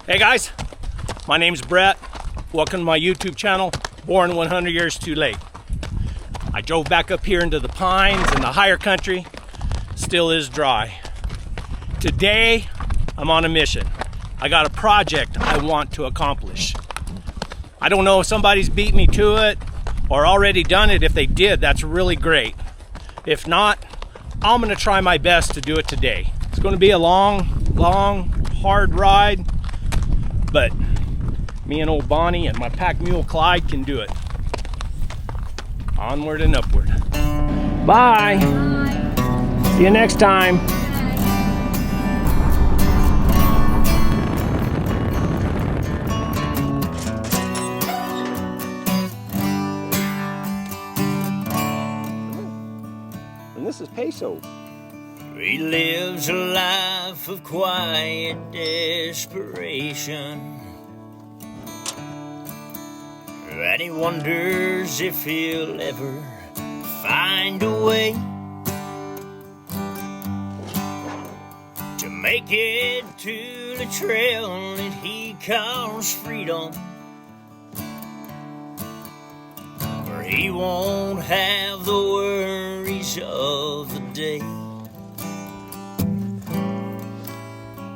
Hey guys, my name's Brett. Welcome to my YouTube channel, Born 100 Years Too Late. I drove back up here into the pines and the higher country. Still is dry. Today, I'm on a mission. I got a project I want to accomplish. I don't know if somebody's beat me to it or already done it. If they did, that's really great. If not, I'm gonna try my best to do it today. It's gonna be a long, hard ride, but me and old Bonnie and my pack mule Clyde can do it. Onward and upward. Bye. See you next time. And this is peso. He lives a life of quiet desperation, and he wonders if he'll ever find a way to make it to the trail that he calls freedom, where he won't have the worries of the day.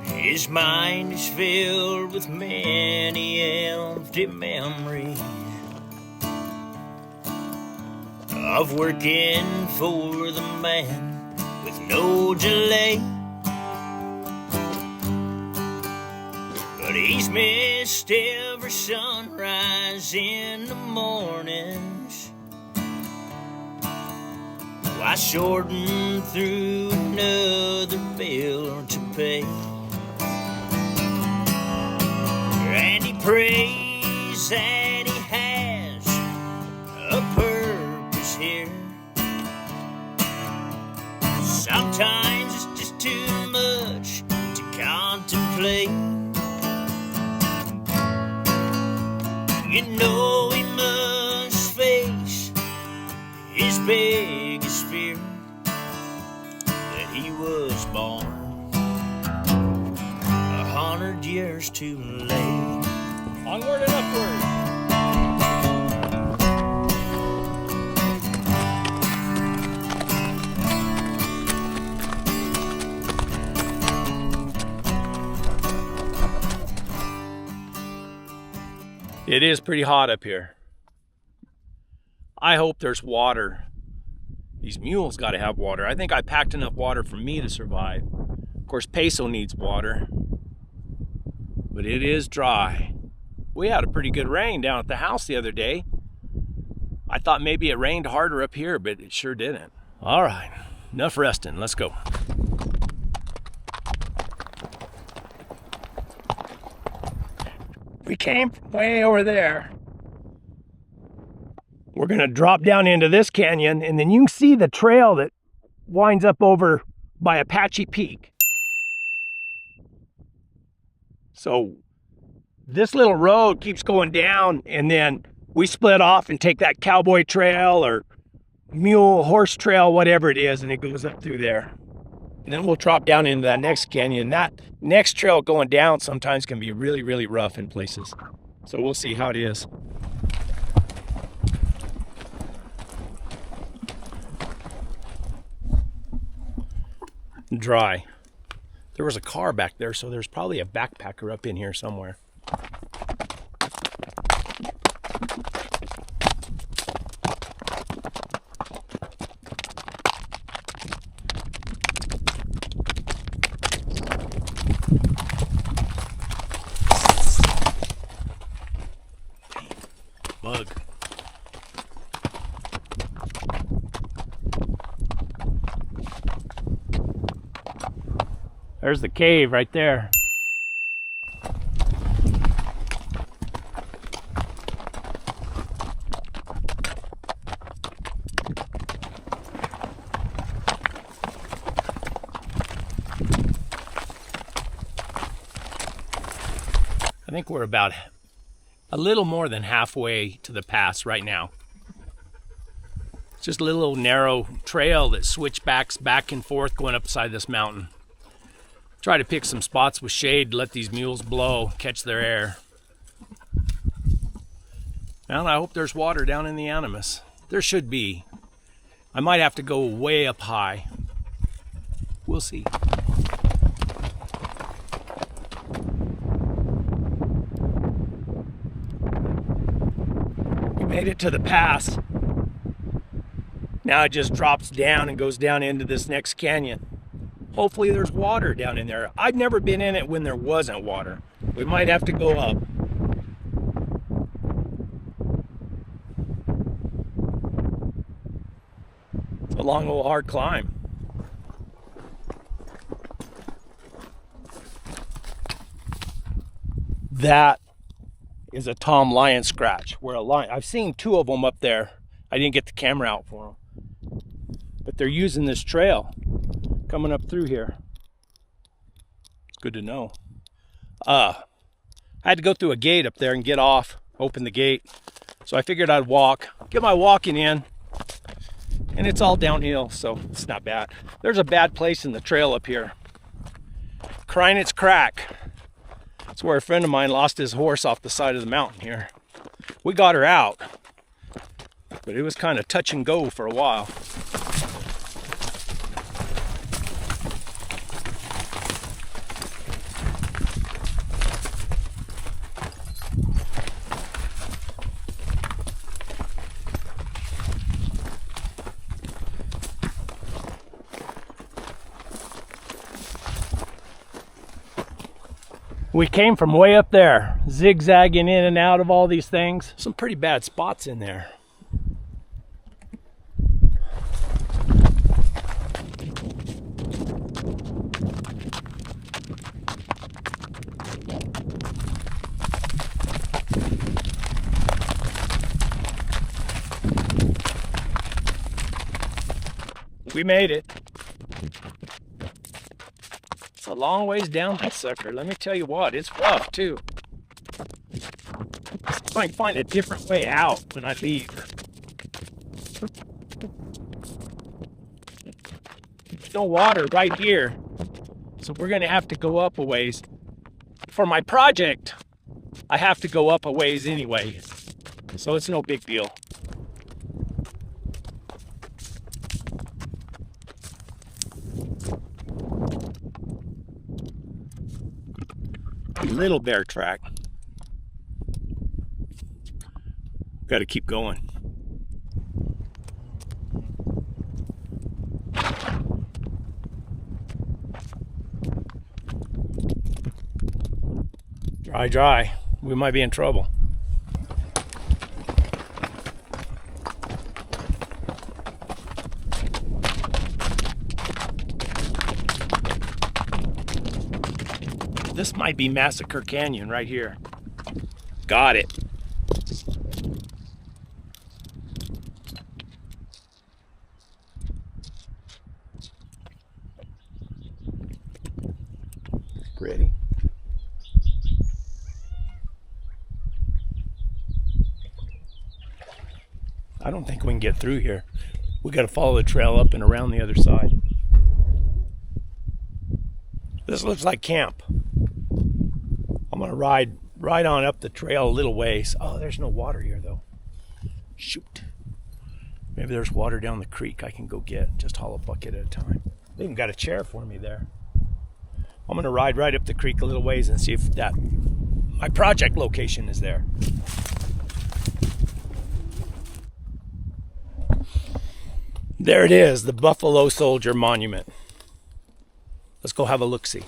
His mind is filled with many empty memories of working for the man with no delay. But he's missed every sunrise in the mornings, while sorting through another bill to pay. And he prays that he has a purpose here. Sometimes it's just too much to contemplate. You know he must face his biggest fear, that he was born 100 years too late. Onward and upward. It is pretty hot up here. I hope there's water. These mules got to have water. I think I packed enough water for me to survive. Of course, Peso needs water, but it is dry. We had a pretty good rain down at the house the other day. I thought maybe it rained harder up here, but it sure didn't. All right, enough resting. Let's go. We came from way over there. We're gonna drop down into this canyon, and then you can see the trail that winds up over by Apache Peak. So this little road keeps going down, and then we split off and take that cowboy trail or mule horse trail, whatever it is, and it goes up through there. And then we'll drop down into that next canyon. That next trail going down sometimes can be really rough in places. So we'll see how it is. Dry. There was a car back there, so there's probably a backpacker up in here somewhere. Bug. There's the cave right there. I think we're about a little more than halfway to the pass right now. It's just a little narrow trail that switchbacks back and forth going up the side of this mountain. Try to pick some spots with shade, let these mules blow, catch their air. And I hope there's water down in the Animas. There should be. I might have to go way up high. We'll see. We made it to the pass. Now it just drops down and goes down into this next canyon. Hopefully there's water down in there. I've never been in it when there wasn't water. We might have to go up. It's a long old hard climb. That is a Tom lion scratch, where a lion, I've seen 2 of them up there. I didn't get the camera out for them. But they're using this trail coming up through here. It's good to know. I had to go through a gate up there and get off, open the gate. So I figured I'd walk, get my walking in, and it's all downhill, so it's not bad. There's a bad place in the trail up here. Kreinitz Crack. It's where a friend of mine lost his horse off the side of the mountain here. We got her out, but it was kind of touch and go for a while. We came from way up there, zigzagging in and out of all these things. Some pretty bad spots in there. We made it. It's a long ways down that sucker. Let me tell you what, it's rough too. I might find a different way out when I leave. There's no water right here, so we're gonna have to go up a ways. For my project, I have to go up a ways anyway, so it's no big deal. Little bear track. Got to keep going. Dry. We might be in trouble. This might be Massacred Canyon right here. Got it. Pretty. I don't think we can get through here. We got to follow the trail up and around the other side. This looks like camp. I'm gonna ride on up the trail a little ways. Oh, there's no water here though. Shoot. Maybe there's water down the creek I can go get. Just haul a bucket at a time. They even got a chair for me there. I'm gonna ride right up the creek a little ways and see if my project location is there. There it is, the Buffalo Soldier Monument. Let's go have a look-see.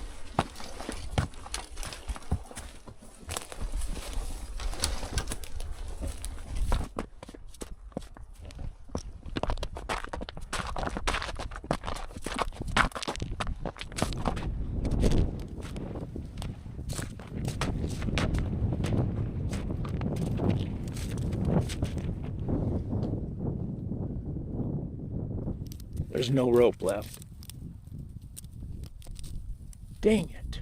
There's no rope left. Dang it.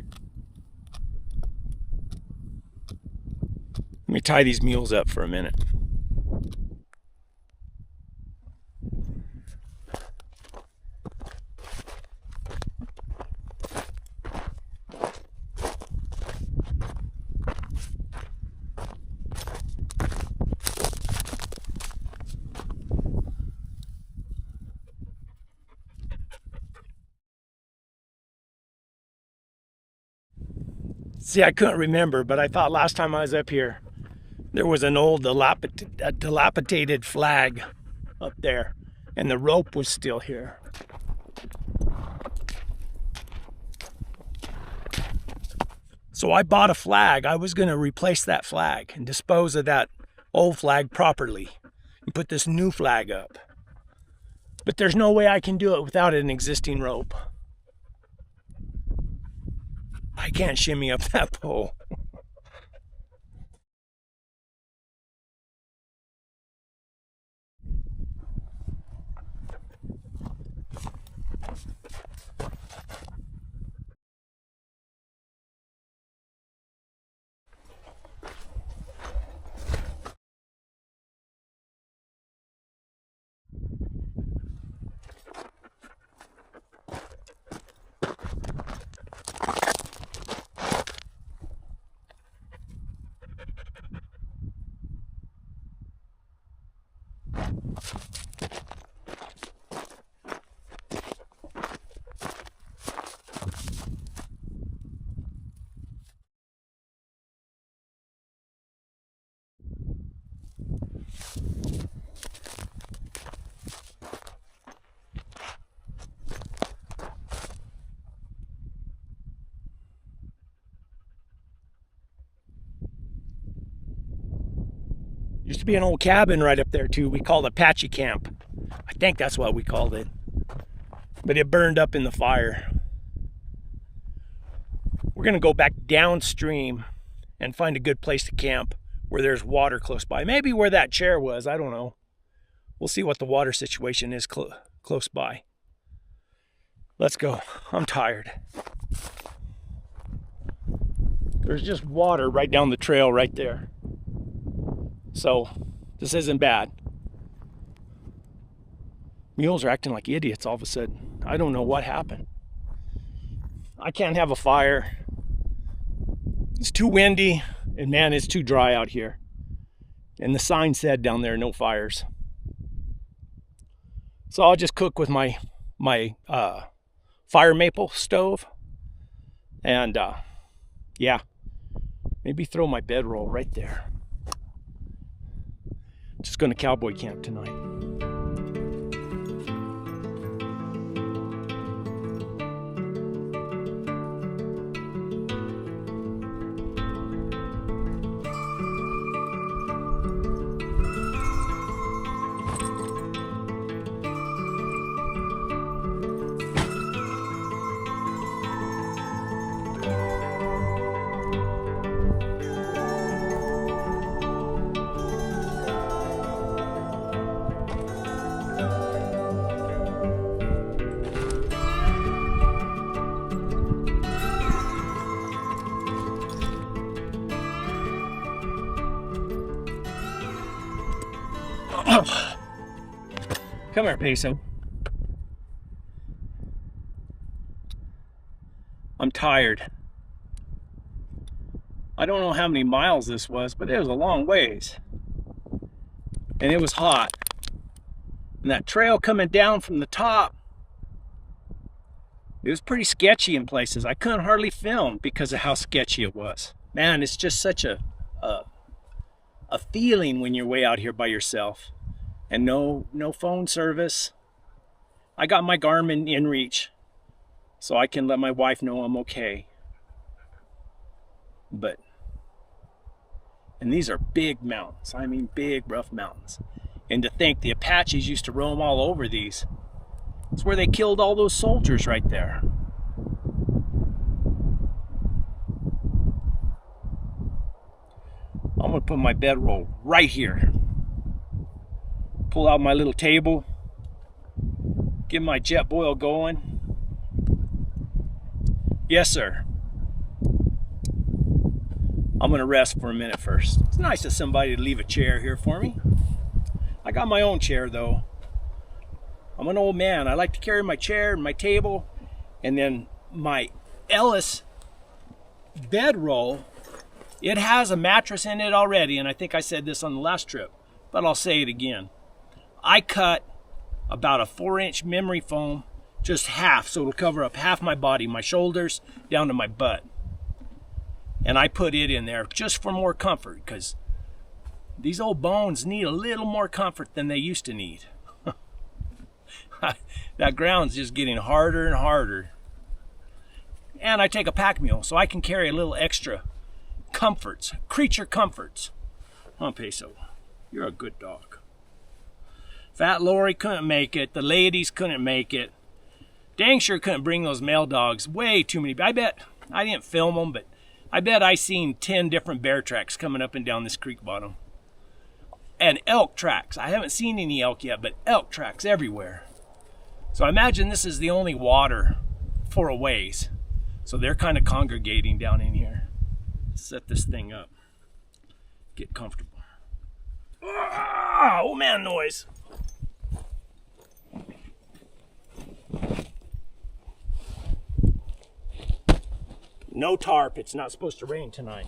Let me tie these mules up for a minute. See, I couldn't remember, but I thought last time I was up here, there was an old dilapidated flag up there, and the rope was still here. So I bought a flag. I was going to replace that flag and dispose of that old flag properly and put this new flag up. But there's no way I can do it without an existing rope. I can't shimmy up that pole. Used to be an old cabin right up there too. We called it Apache camp. I think that's what we called it. But it burned up in the fire. We're gonna go back downstream and find a good place to camp where there's water close by. Maybe where that chair was, I don't know. We'll see what the water situation is close by. Let's go. I'm tired. There's just water right down the trail right there. So this isn't bad. Mules are acting like idiots all of a sudden. I don't know what happened. I can't have a fire. It's too windy, and man, it's too dry out here. And the sign said down there, no fires. So I'll just cook with my fire maple stove. And yeah, maybe throw my bedroll right there. Just going to cowboy camp tonight. Come here, Peso. I'm tired. I don't know how many miles this was, but it was a long ways. And it was hot. And that trail coming down from the top, it was pretty sketchy in places. I couldn't hardly film because of how sketchy it was. Man, it's just such a feeling when you're way out here by yourself. And no phone service. I got my Garmin inReach, so I can let my wife know I'm okay. And these are big mountains. I mean big, rough mountains. And to think the Apaches used to roam all over these. It's where they killed all those soldiers right there. I'm gonna put my bedroll right here. Pull out my little table, get my jet boil going. Yes, sir. I'm gonna rest for a minute first. It's nice of somebody to leave a chair here for me. I got my own chair though. I'm an old man. I like to carry my chair and my table, and then my Ellis bedroll. It has a mattress in it already, and I think I said this on the last trip, but I'll say it again. I cut about a 4-inch memory foam, just half, so it'll cover up half my body, my shoulders down to my butt. And I put it in there just for more comfort, because these old bones need a little more comfort than they used to need. That ground's just getting harder and harder. And I take a pack mule, so I can carry a little extra comforts, creature comforts. Huh, Peso? You're a good dog. Fat Lori couldn't make it. The ladies couldn't make it. Dang sure couldn't bring those male dogs. Way too many. I bet, I didn't film them, but I bet I seen 10 different bear tracks coming up and down this creek bottom. And elk tracks. I haven't seen any elk yet, but elk tracks everywhere. So I imagine this is the only water for a ways. So they're kind of congregating down in here. Set this thing up. Get comfortable. Ah, oh man noise. No tarp. It's not supposed to rain tonight.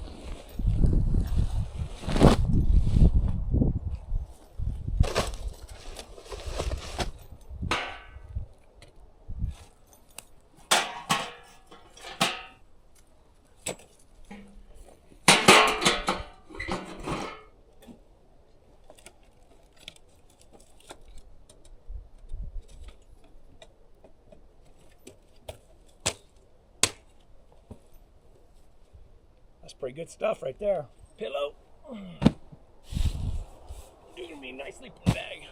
That's pretty good stuff right there. Pillow. Doing me nice sleeping bag.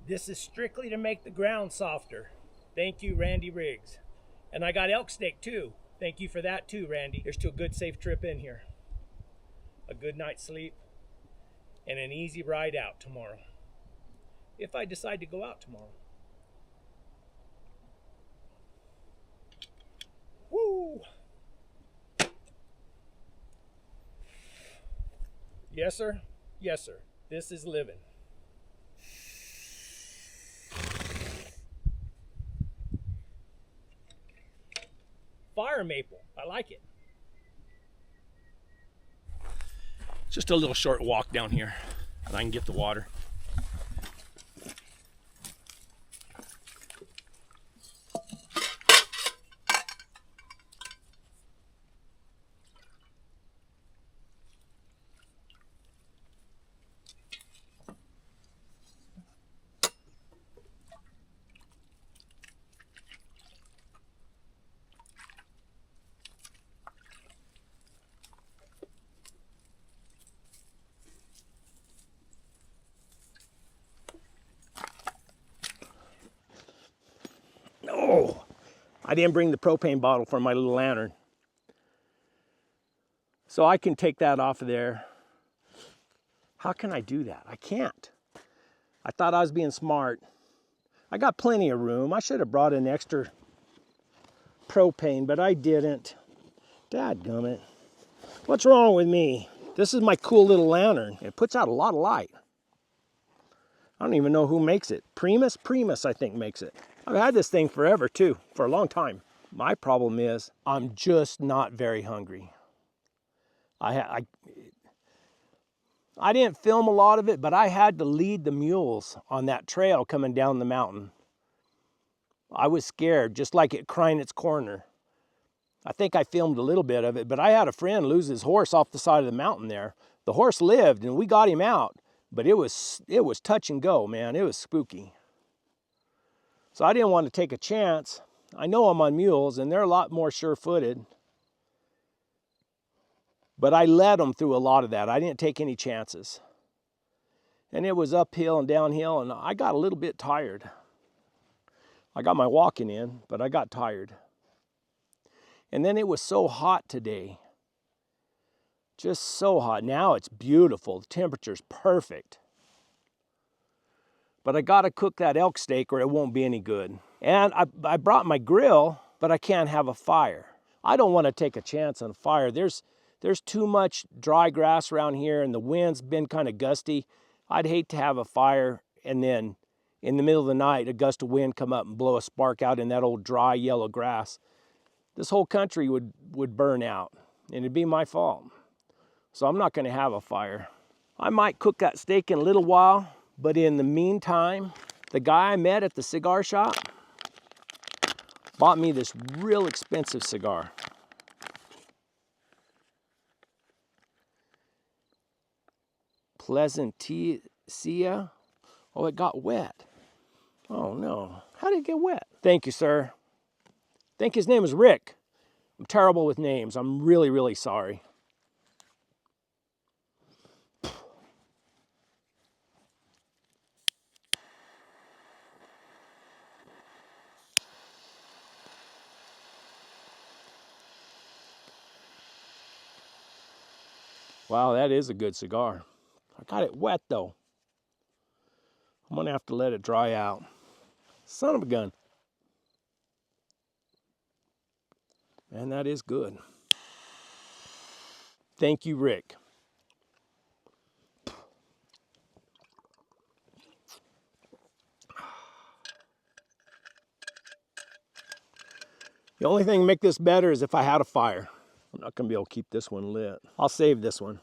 This is strictly to make the ground softer. Thank you, Randy Riggs. And I got elk steak too. Thank you for that too, Randy. Here's to a good, safe trip in here. A good night's sleep and an easy ride out tomorrow. If I decide to go out tomorrow. Woo! Yes, sir. Yes, sir. This is living. Fire maple. I like it. Just a little short walk down here and I can get the water. Oh, I didn't bring the propane bottle for my little lantern. So I can take that off of there. How can I do that? I can't. I thought I was being smart. I got plenty of room. I should have brought an extra propane, but I didn't. Dadgummit. What's wrong with me? This is my cool little lantern. It puts out a lot of light. I don't even know who makes it. Primus, I think, makes it. I've had this thing forever too, for a long time. My problem is I'm just not very hungry. I didn't film a lot of it, but I had to lead the mules on that trail coming down the mountain. I was scared, just like it crying its corner. I think I filmed a little bit of it, but I had a friend lose his horse off the side of the mountain there. The horse lived and we got him out, but it was touch and go, man. It was spooky. So I didn't want to take a chance. I know I'm on mules and they're a lot more sure-footed. But I led them through a lot of that. I didn't take any chances. And it was uphill and downhill and I got a little bit tired. I got my walking in, but I got tired. And then it was so hot today. Just so hot. Now it's beautiful. The temperature's perfect. But I gotta cook that elk steak or it won't be any good. And I brought my grill, but I can't have a fire. I don't want to take a chance on fire. There's too much dry grass around here and the wind's been kind of gusty. I'd hate to have a fire and then in the middle of the night, a gust of wind come up and blow a spark out in that old dry yellow grass, this whole country would burn out, and it'd be my fault. So I'm not gonna have a fire. I might cook that steak in a little while, but in the meantime, the guy I met at the cigar shop bought me this real expensive cigar. Pleasantia. Oh, it got wet. Oh no, how did it get wet? Thank you, sir. I think his name is Rick. I'm terrible with names. I'm really, really sorry. Wow, that is a good cigar. I got it wet though. I'm gonna have to let it dry out. Son of a gun. And that is good. Thank you, Rick. The only thing to make this better is if I had a fire. I'm not gonna be able to keep this one lit. I'll save this one.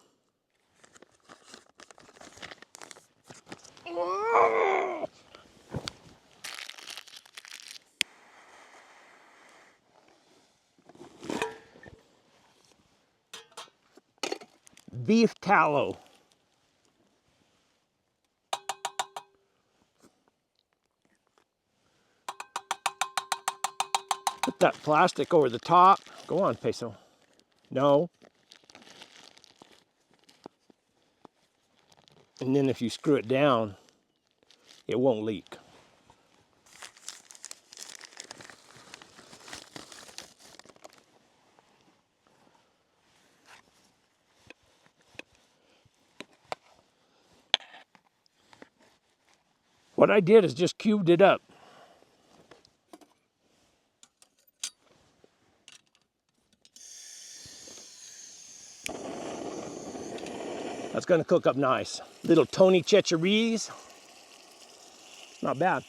Beef tallow. Put that plastic over the top. Go on, Peso. No. And then if you screw it down, it won't leak. What I did is just cubed it up. That's gonna cook up nice. Little Tony Checheries. Not bad.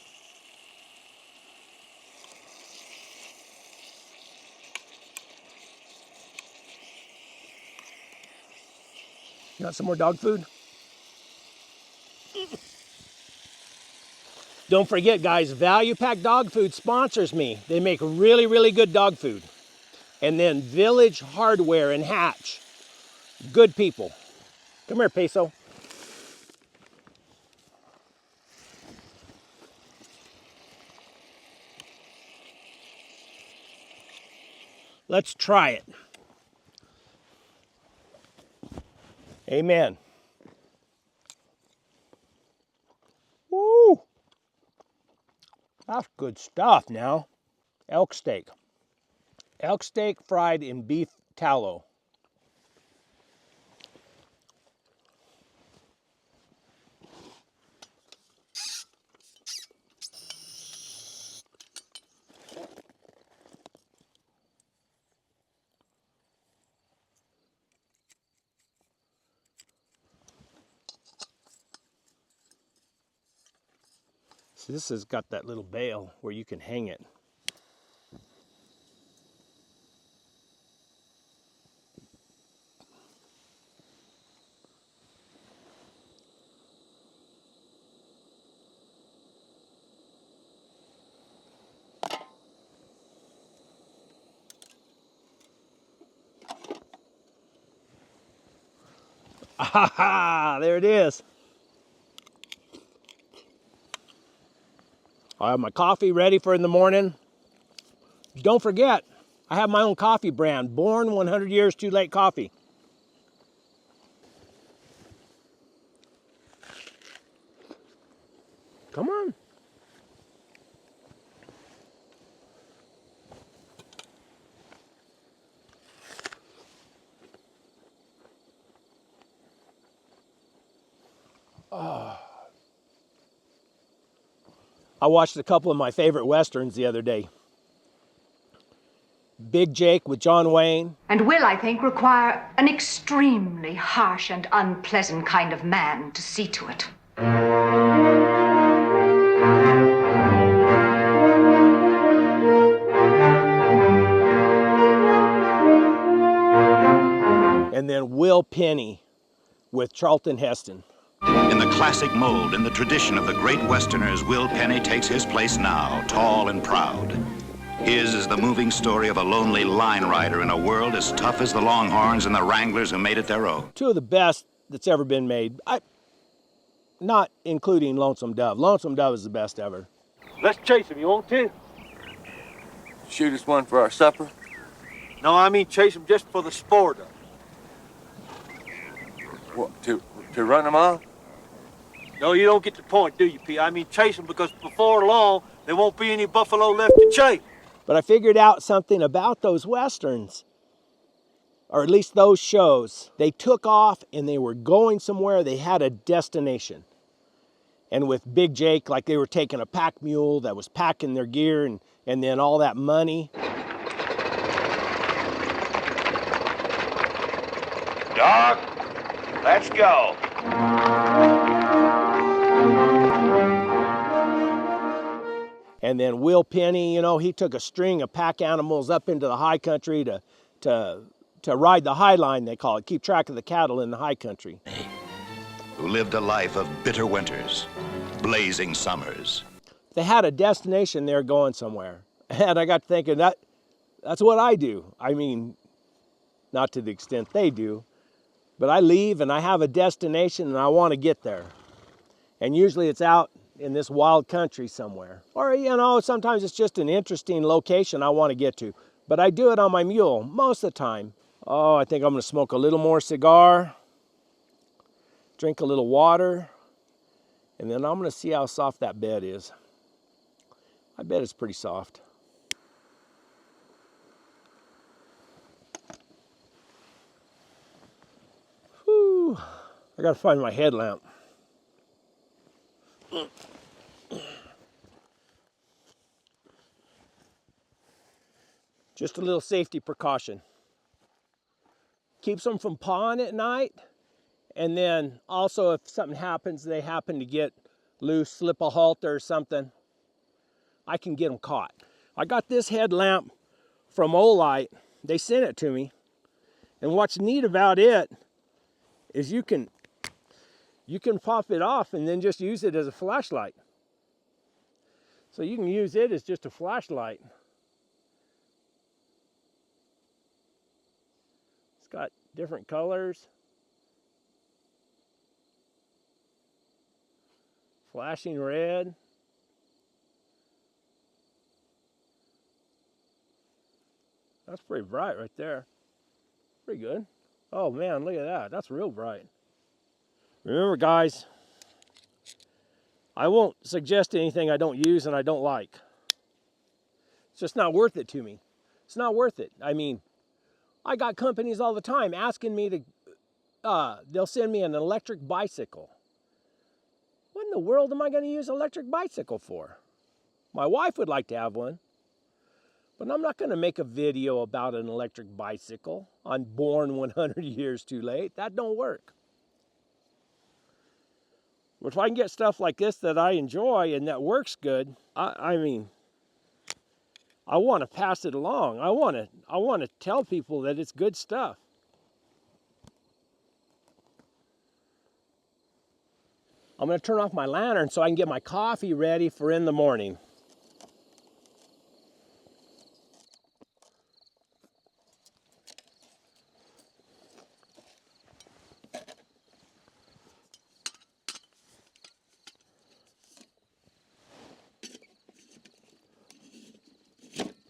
You got some more dog food? Don't forget, guys, Value Pack Dog Food sponsors me. They make really, really good dog food. And then Village Hardware and Hatch. Good people. Come here, Peso. Let's try it. Amen. Woo! That's good stuff now. Elk steak. Elk steak fried in beef tallow. So this has got that little bale where you can hang it. Ah, there it is. I have my coffee ready for in the morning. Don't forget, I have my own coffee brand, Born 100 Years Too Late Coffee. Come on. Oh. I watched a couple of my favorite Westerns the other day. Big Jake with John Wayne. And will, I think, require an extremely harsh and unpleasant kind of man to see to it. Will Penny with Charlton Heston. In the classic mold, in the tradition of the great Westerners, Will Penny takes his place now, tall and proud. His is the moving story of a lonely line rider in a world as tough as the Longhorns and the Wranglers who made it their own. Two of the best that's ever been made. Not including Lonesome Dove. Lonesome Dove is the best ever. Let's chase him, you want to? Shoot us one for our supper? No, I mean chase him just for the sport of it. What, to run them off? No, you don't get the point, do you, P? I mean chase him because before long, there won't be any buffalo left to chase. But I figured out something about those Westerns, or at least those shows. They took off and they were going somewhere. They had a destination. And with Big Jake, like they were taking a pack mule that was packing their gear and then all that money. Dog, let's go. And then Will Penny, you know, he took a string of pack animals up into the high country to ride the high line, they call it, keep track of the cattle in the high country. Who lived a life of bitter winters, blazing summers. They had a destination there going somewhere. And I got thinking that's what I do. I mean, not to the extent they do, but I leave and I have a destination and I want to get there. And usually it's out in this wild country somewhere. Or, you know, sometimes it's just an interesting location I want to get to. But I do it on my mule most of the time. Oh, I think I'm going to smoke a little more cigar, drink a little water, and then I'm going to see how soft that bed is. I bet it's pretty soft. Whew. I got to find my headlamp. Just a little safety precaution. Keeps them from pawing at night. And then also if something happens, they happen to get loose, slip a halter or something, I can get them caught. I got this headlamp from Olight. They sent it to me. And what's neat about it is you can pop it off and then just use it as a flashlight. So you can use it as just a flashlight. It's got different colors. Flashing red. That's pretty bright right there. Pretty good. Oh man, look at that. That's real bright. Remember guys, I won't suggest anything I don't use and I don't like. It's just not worth it to me. It's not worth it. I mean, I got companies all the time asking me to, they'll send me an electric bicycle. What in the world am I going to use an electric bicycle for? My wife would like to have one, but I'm not going to make a video about an electric bicycle on Born 100 Years Too Late. That don't work. But if I can get stuff like this that I enjoy and that works good, I mean, I want to pass it along. I want to tell people that it's good stuff. I'm going to turn off my lantern so I can get my coffee ready for in the morning.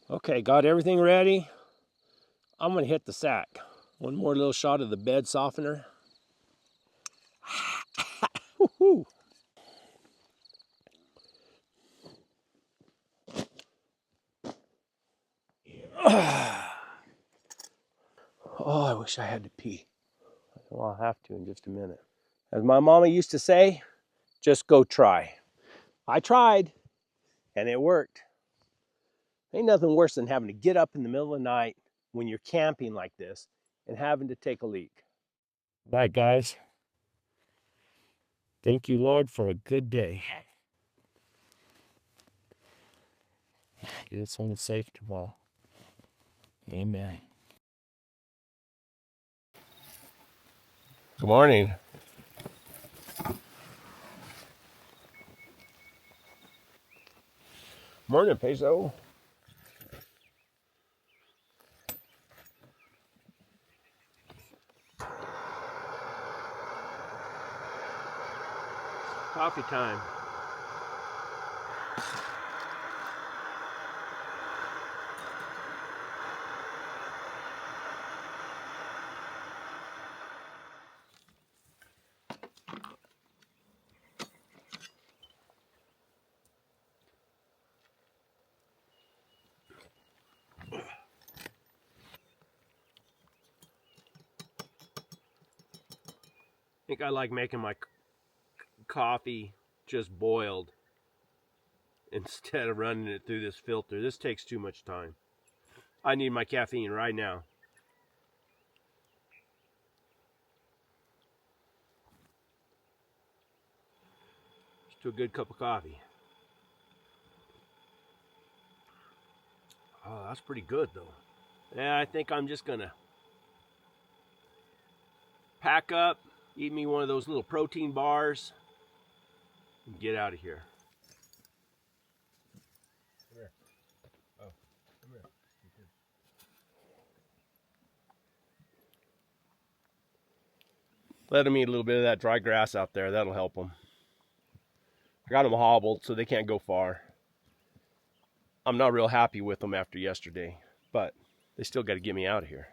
Okay, got everything ready. I'm going to hit the sack. One more little shot of the bed softener. Woo-hoo. Oh, I wish I had to pee. Well, I'll have to in just a minute. As my mama used to say, just go try. I tried, and it worked. Ain't nothing worse than having to get up in the middle of the night when you're camping like this and having to take a leak. Bye, guys. Thank you, Lord, for a good day. Get us home safe tomorrow. Amen. Good morning. Morning, Peso. Coffee time. I think I like making my coffee just boiled instead of running it through this filter. This takes too much time. I need my caffeine right now. Just to a good cup of coffee. Oh, that's pretty good though. Yeah, I think I'm just gonna pack up, eat me one of those little protein bars, and get out of here. Come here. Oh, come here. Let them eat a little bit of that dry grass out there. That'll help them. I got them hobbled so they can't go far. I'm not real happy with them after yesterday, but they still got to get me out of here.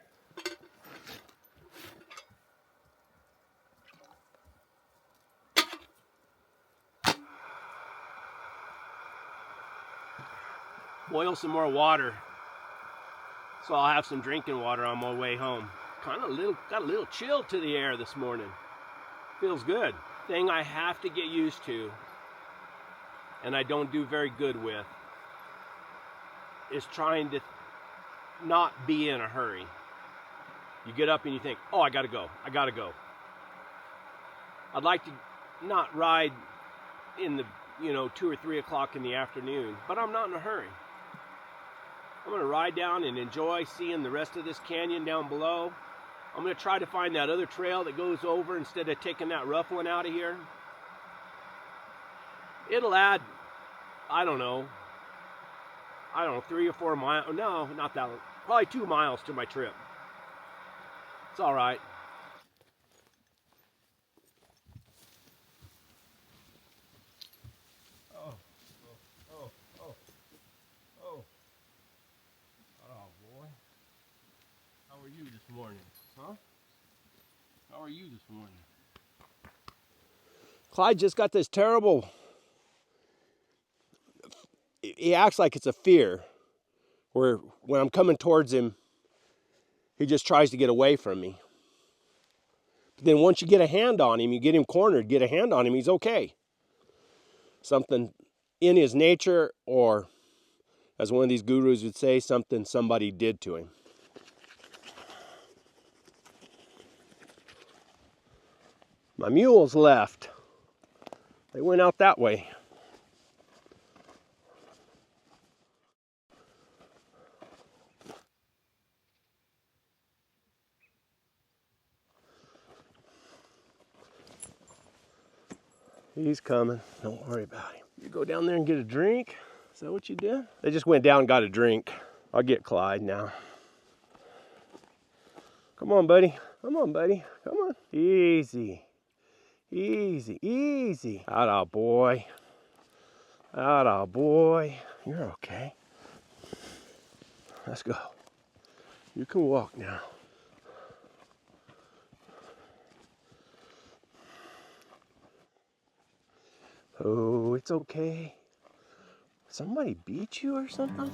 Boil some more water so I'll have some drinking water on my way home. Got a little chill to the air this morning. Feels good. Thing I have to get used to, and I don't do very good with, is trying to not be in a hurry. You get up and you think, oh, I gotta go. I'd like to not ride in the 2 or 3 o'clock in the afternoon, but I'm not in a hurry. I'm gonna ride down and enjoy seeing the rest of this canyon down below. I'm gonna try to find that other trail that goes over instead of taking that rough one out of here. It'll add, I don't know, 3 or 4 miles. No, not that long. Probably 2 miles to my trip. It's all right. Oh boy. How are you this morning? Huh? How are you this morning? Clyde just got this terrible, he acts like it's a fear, where when I'm coming towards him, he just tries to get away from me. But then once you get a hand on him, you get him cornered, get a hand on him, he's okay. Something in his nature, or as one of these gurus would say, something somebody did to him. My mules left. They went out that way. He's coming. Don't worry about him. You go down there and get a drink? Is that what you did? They just went down and got a drink. I'll get Clyde now. Come on, buddy. Come on, buddy. Come on. Easy. Easy. Easy. Atta boy. Atta boy. You're okay. Let's go. You can walk now. Oh, it's okay. Somebody beat you or something?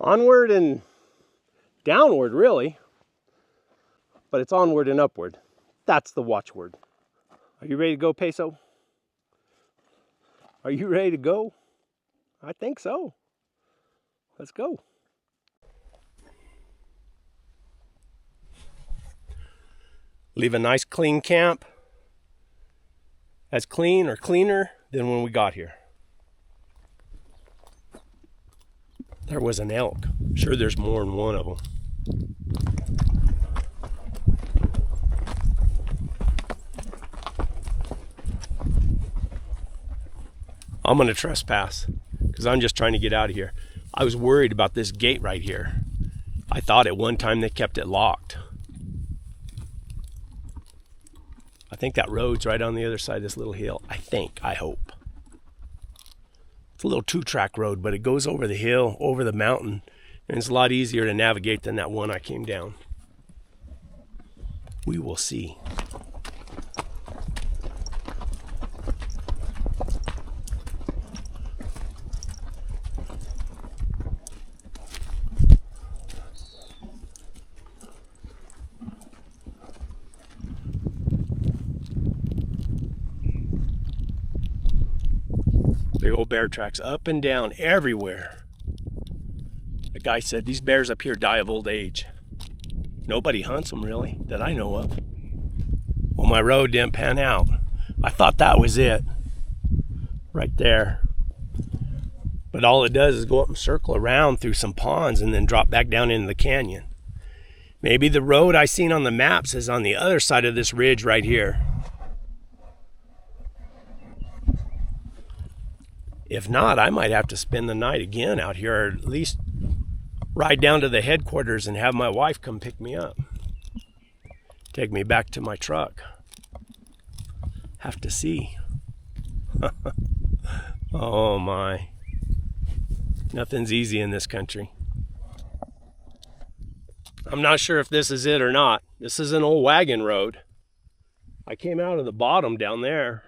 Onward and downward, really. But it's onward and upward. That's the watchword. Are you ready to go, Peso? Are you ready to go? I think so. Let's go. Leave a nice clean camp. As clean or cleaner than when we got here. There was an elk. I'm sure there's more than one of them. I'm going to trespass because I'm just trying to get out of here. I was worried about this gate right here. I thought at one time they kept it locked. I think that road's right on the other side of this little hill. I hope. It's a little 2-track road, but it goes over the hill, over the mountain, and it's a lot easier to navigate than that one I came down. We will see. Big old bear tracks up and down everywhere. The guy said these bears up here die of old age. Nobody hunts them really, that I know of. Well, my road didn't pan out. I thought that was it. Right there. But all it does is go up and circle around through some ponds and then drop back down into the canyon. Maybe the road I seen on the maps is on the other side of this ridge right here. If not, I might have to spend the night again out here, or at least ride down to the headquarters and have my wife come pick me up. Take me back to my truck. Have to see. Oh my. Nothing's easy in this country. I'm not sure if this is it or not. This is an old wagon road. I came out of the bottom down there.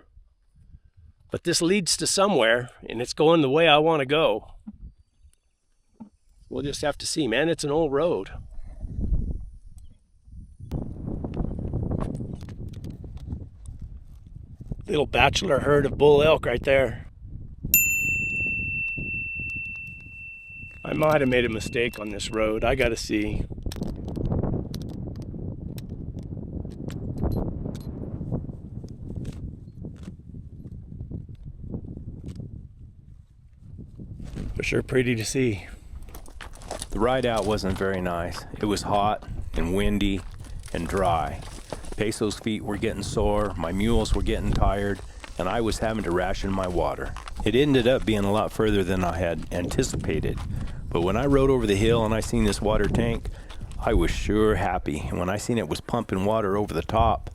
But this leads to somewhere, and it's going the way I want to go. We'll just have to see, man. It's an old road. Little bachelor herd of bull elk right there. I might have made a mistake on this road. I gotta see. But sure pretty to see. The ride out wasn't very nice. It was hot and windy and dry. Peso's feet were getting sore, my mules were getting tired, and I was having to ration my water. It ended up being a lot further than I had anticipated. But when I rode over the hill and I seen this water tank, I was sure happy. And when I seen it was pumping water over the top,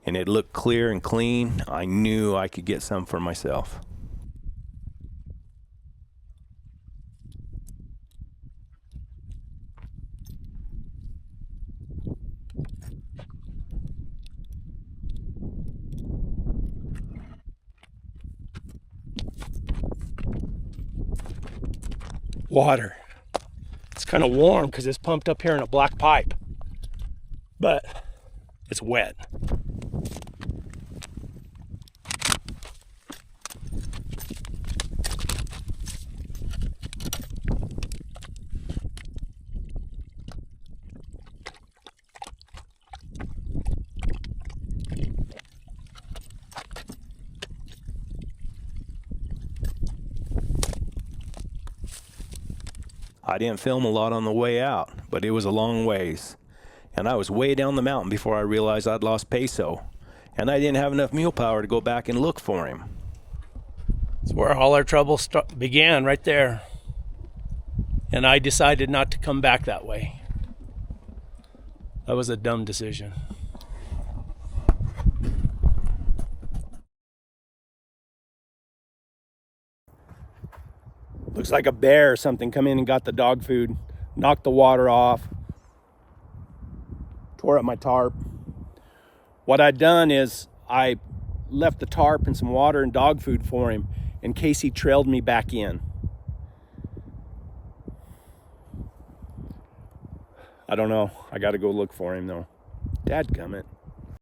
and it looked clear and clean, I knew I could get some for myself. Water. It's kind of warm because it's pumped up here in a black pipe, but it's wet. I didn't film a lot on the way out, but it was a long ways. And I was way down the mountain before I realized I'd lost Peso. And I didn't have enough mule power to go back and look for him. It's where all our trouble began, right there. And I decided not to come back that way. That was a dumb decision. Looks like a bear or something come in and got the dog food, knocked the water off, tore up my tarp. What I'd done is I left the tarp and some water and dog food for him in case he trailed me back in. I don't know. I got to go look for him though. Dadgummit.